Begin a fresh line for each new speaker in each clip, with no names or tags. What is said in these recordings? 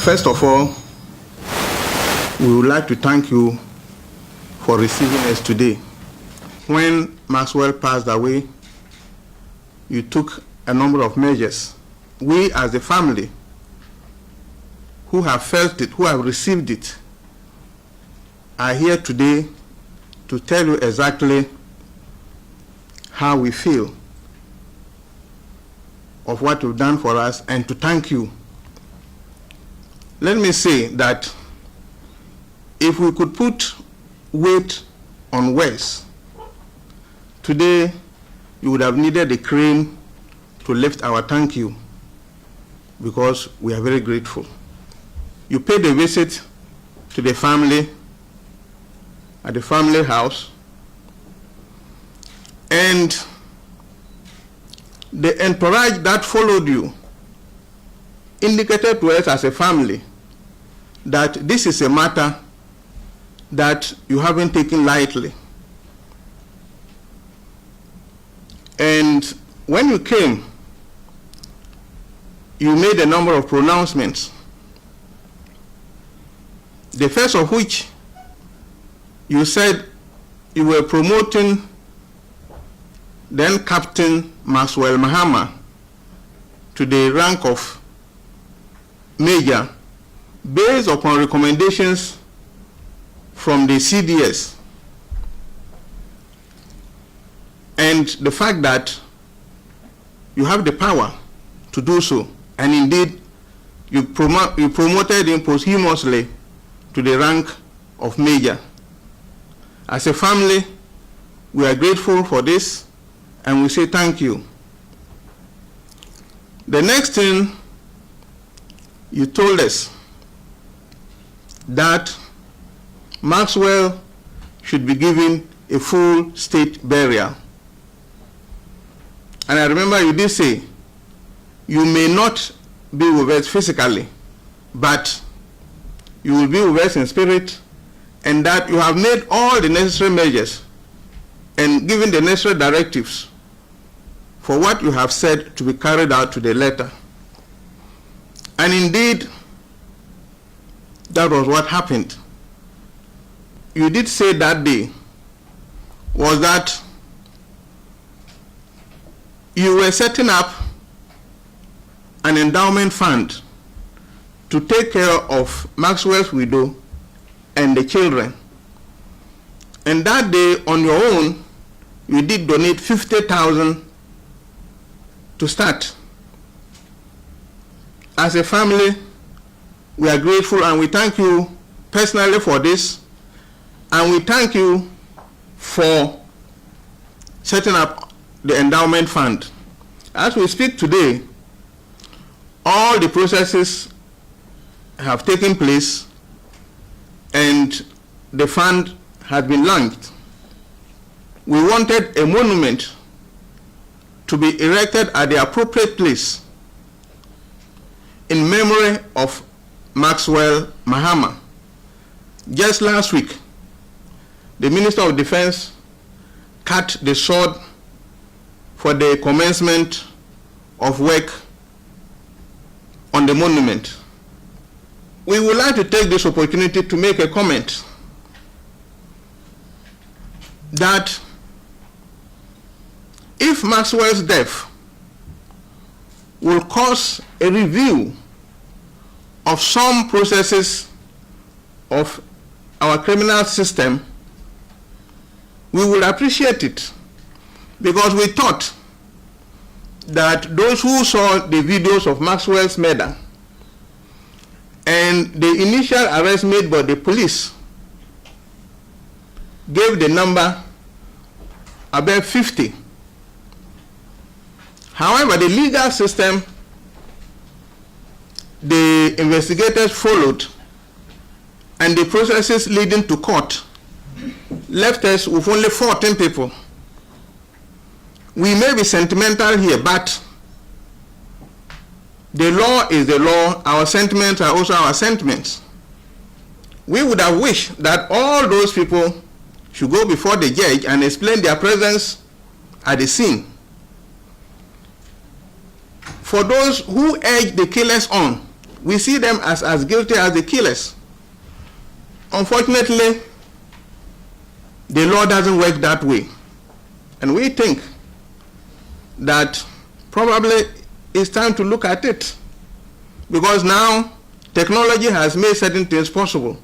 First of all, we would like to thank you for receiving us today. When Maxwell passed away, you took a number of measures. We as a family who have felt it, who have received it, are here today to tell you exactly how we feel of what you've done for us and to thank you. Let me say that if we could put weight on words, today you would have needed a crane to lift our thank you, because we are very grateful. You paid a visit to the family at the family house, and the entourage that followed you indicated to us as a family that this is a matter that you haven't taken lightly. And when you came, you made a number of pronouncements, the first of which you said you were promoting then Captain Maxwell Mahama to the rank of Major based upon recommendations from the CDS, and the fact that you have the power to do so, and indeed you promoted him posthumously to the rank of Major. As a family, we are grateful for this, and we say thank you. The next thing you told us that Maxwell should be given a full state burial. And I remember you did say, you may not be with us physically, but you will be with us in spirit, and that you have made all the necessary measures and given the necessary directives for what you have said to be carried out to the letter. And indeed, that was what happened. You did say that day was that you were setting up an endowment fund to take care of Maxwell's widow and the children. And that day, on your own, you did donate 50,000 to start. As a family, we are grateful, and we thank you personally for this, and we thank you for setting up the endowment fund. As we speak today, all the processes have taken place and the fund has been launched. We wanted a monument to be erected at the appropriate place in memory of Maxwell Mahama. Just last week, the Minister of Defense cut the sword for the commencement of work on the monument. We would like to take this opportunity to make a comment that if Maxwell's death will cause a review of some processes of our criminal system, we will appreciate it, because we thought that those who saw the videos of Maxwell's murder and the initial arrest made by the police gave the number about 50. However, the legal system the investigators followed and the processes leading to court left us with only 14 people. We may be sentimental here, but the law is the law. Our sentiments are also our sentiments. We would have wished that all those people should go before the judge and explain their presence at the scene. For those who urge the killers on we see them as guilty as the killers. Unfortunately, the law doesn't work that way. And we think that probably it's time to look at it, because now technology has made certain things possible.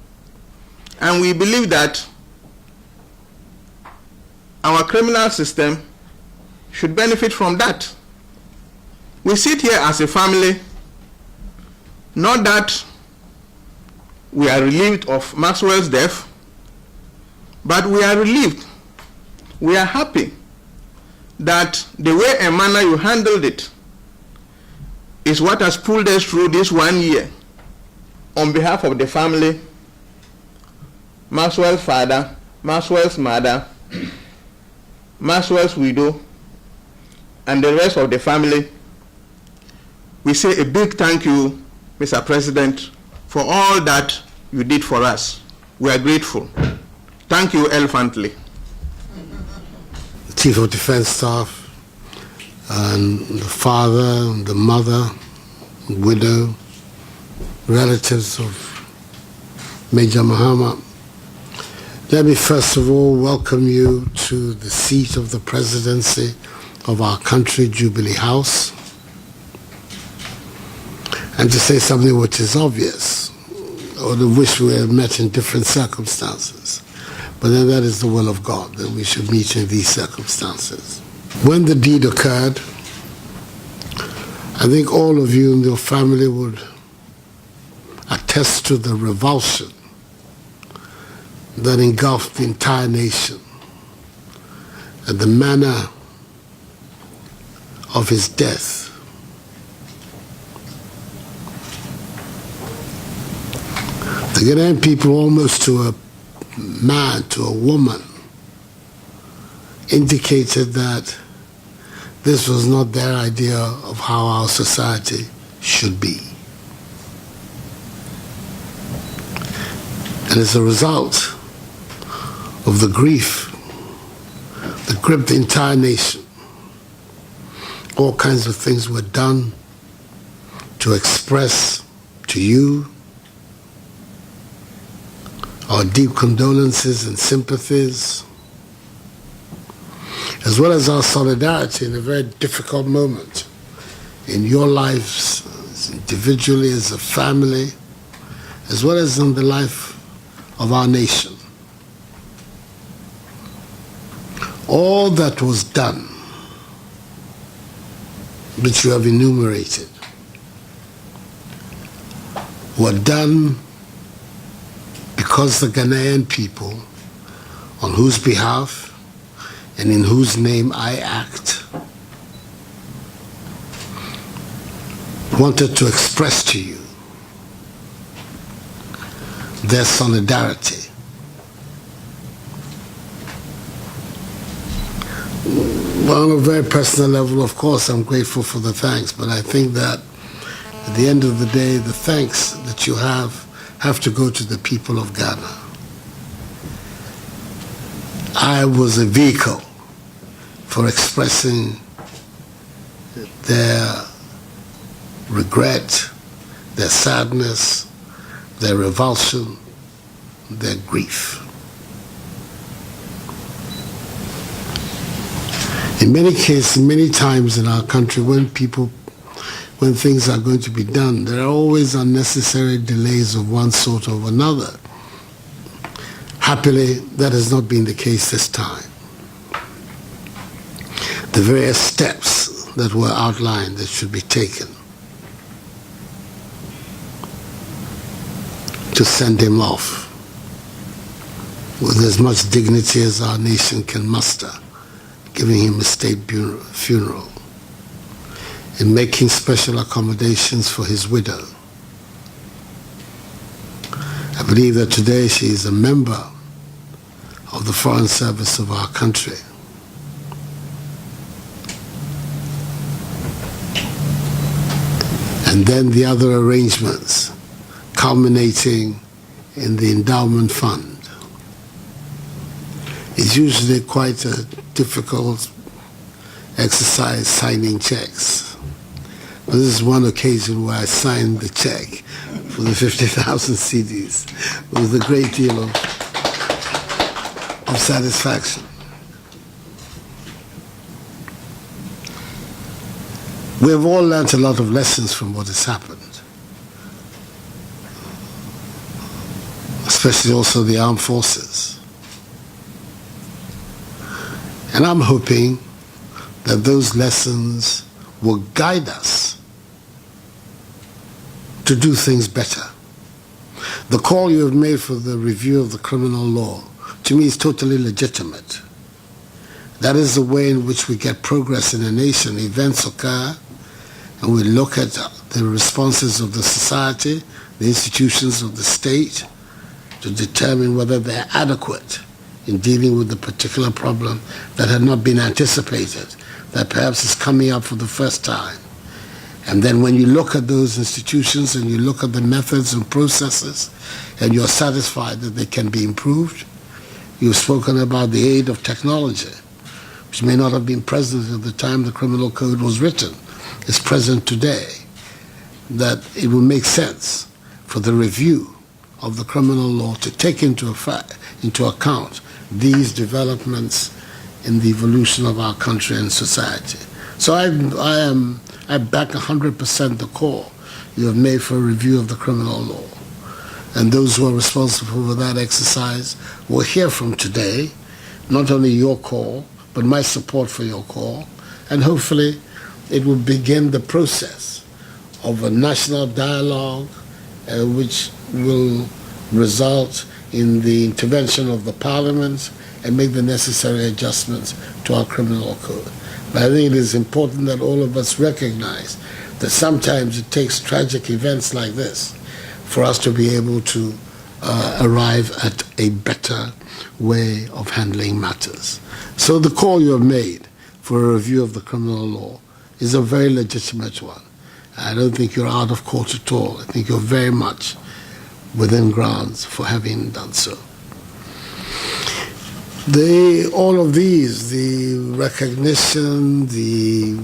And we believe that our criminal system should benefit from that. We sit here as a family, not that we are relieved of Maxwell's death, but we are relieved. We are happy that the way and manner you handled it is what has pulled us through this 1 year. On behalf of the family, Maxwell's father, Maxwell's mother, Maxwell's widow, and the rest of the family, we say a big thank you, Mr. President, for all that you did for us. We are grateful. Thank you elephantly.
The Chief of Defense Staff, and the father, the mother, widow, relatives of Major Mahama, let me first of all welcome you to the seat of the presidency of our country, Jubilee House, and to say something which is obvious, or to wish we had met in different circumstances. But then that is the will of God, that we should meet in these circumstances. When the deed occurred, I think all of you and your family would attest to the revulsion that engulfed the entire nation at the manner of his death. The Ghanaian people, almost to a man, to a woman, indicated that this was not their idea of how our society should be. And as a result of the grief that gripped the entire nation, all kinds of things were done to express to you our deep condolences and sympathies, as well as our solidarity in a very difficult moment in your lives, individually, as a family, as well as in the life of our nation. All that was done, which you have enumerated, were done because the Ghanaian people, on whose behalf and in whose name I act, wanted to express to you their solidarity. Well, on a very personal level, of course, I'm grateful for the thanks, but I think that at the end of the day, the thanks that you have to go to the people of Ghana. I was a vehicle for expressing their regret, their sadness, their revulsion, their grief. In many cases, many times in our country, when things are going to be done, there are always unnecessary delays of one sort or another. Happily, that has not been the case this time. The various steps that were outlined that should be taken to send him off with as much dignity as our nation can muster, giving him a state funeral, and making special accommodations for his widow. I believe that today she is a member of the Foreign Service of our country. And then the other arrangements, culminating in the endowment fund. It's usually quite a difficult exercise signing checks. Well, this is one occasion where I signed the check for the 50,000 CDs with a great deal of satisfaction. We have all learned a lot of lessons from what has happened, especially also the armed forces. And I'm hoping that those lessons will guide us to do things better. The call you have made for the review of the criminal law, to me, is totally legitimate. That is the way in which we get progress in a nation. Events occur, and we look at the responses of the society, the institutions of the state, to determine whether they're adequate in dealing with the particular problem that had not been anticipated, that perhaps is coming up for the first time. And then when you look at those institutions and you look at the methods and processes, and you're satisfied that they can be improved, you've spoken about the aid of technology, which may not have been present at the time the criminal code was written. It's present today, that it will make sense for the review of the criminal law to take into account these developments in the evolution of our country and society. So I back 100% the call you have made for a review of the criminal law. And those who are responsible for that exercise will hear from today not only your call, but my support for your call, and hopefully it will begin the process of a national dialogue which will result in the intervention of the Parliament and make the necessary adjustments to our criminal code. But I think it is important that all of us recognize that sometimes it takes tragic events like this for us to be able to arrive at a better way of handling matters. So the call you have made for a review of the criminal law is a very legitimate one. I don't think you're out of court at all. I think you're very much within grounds for having done so. All of these, the recognition, the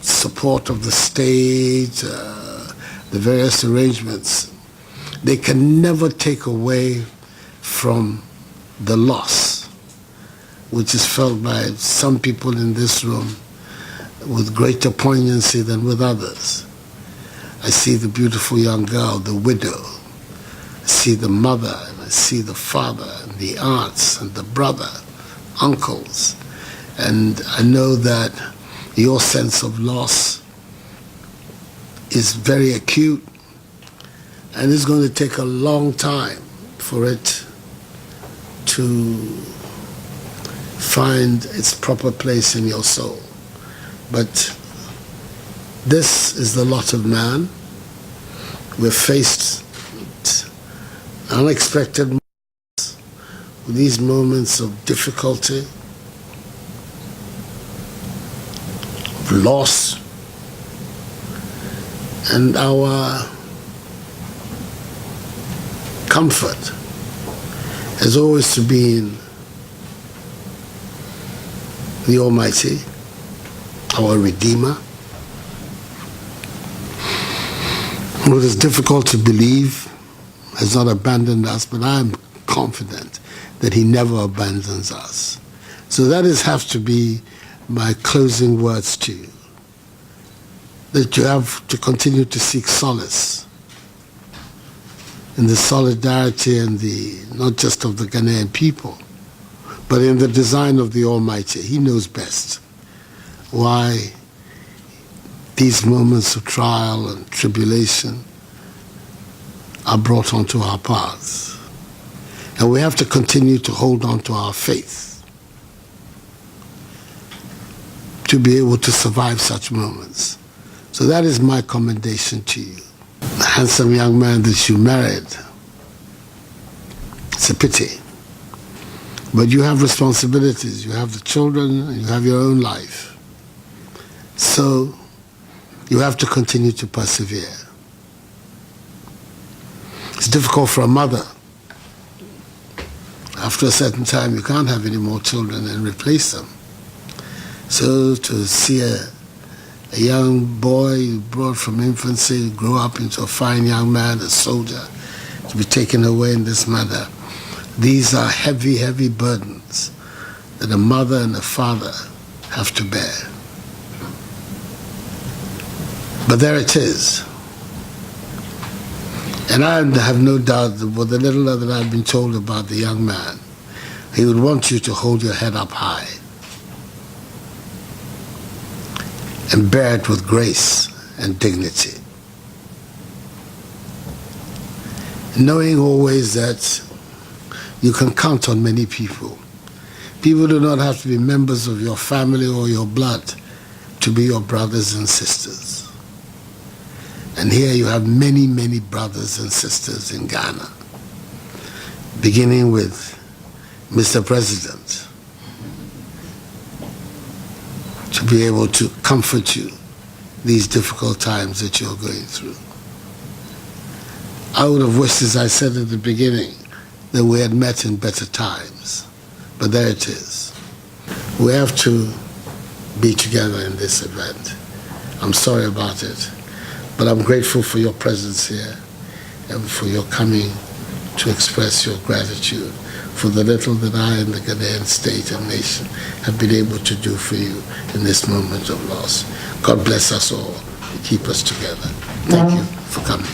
support of the state, the various arrangements, they can never take away from the loss, which is felt by some people in this room with greater poignancy than with others. I see the beautiful young girl, the widow. I see the mother, and I see the father, and the aunts, and the brother, uncles. And I know that your sense of loss is very acute, and it's going to take a long time for it to find its proper place in your soul. But this is the lot of man. We're faced unexpected moments, with these moments of difficulty, of loss, and our comfort has always to be in the Almighty, our Redeemer. What is difficult to believe has not abandoned us, but I am confident that He never abandons us. So that has to be my closing words to you, that you have to continue to seek solace in the solidarity and not just of the Ghanaian people, but in the design of the Almighty. He knows best why these moments of trial and tribulation are brought onto our paths. And we have to continue to hold on to our faith to be able to survive such moments. So that is my commendation to you. The handsome young man that you married, it's a pity. But you have responsibilities. You have the children, and you have your own life. So you have to continue to persevere. It's difficult for a mother. After a certain time, you can't have any more children and replace them. So to see a young boy brought from infancy, grew up into a fine young man, a soldier, to be taken away in this manner. These are heavy, heavy burdens that a mother and a father have to bear. But there it is. And I have no doubt that with the little that I've been told about the young man, he would want you to hold your head up high and bear it with grace and dignity, knowing always that you can count on many people. People do not have to be members of your family or your blood to be your brothers and sisters. And here you have many, many brothers and sisters in Ghana, beginning with Mr. President, to be able to comfort you these difficult times that you're going through. I would have wished, as I said at the beginning, that we had met in better times. But there it is. We have to be together in this event. I'm sorry about it, but I'm grateful for your presence here and for your coming to express your gratitude for the little that I and the Ghanaian state and nation have been able to do for you in this moment of loss. God bless us all and keep us together. Thank you for coming.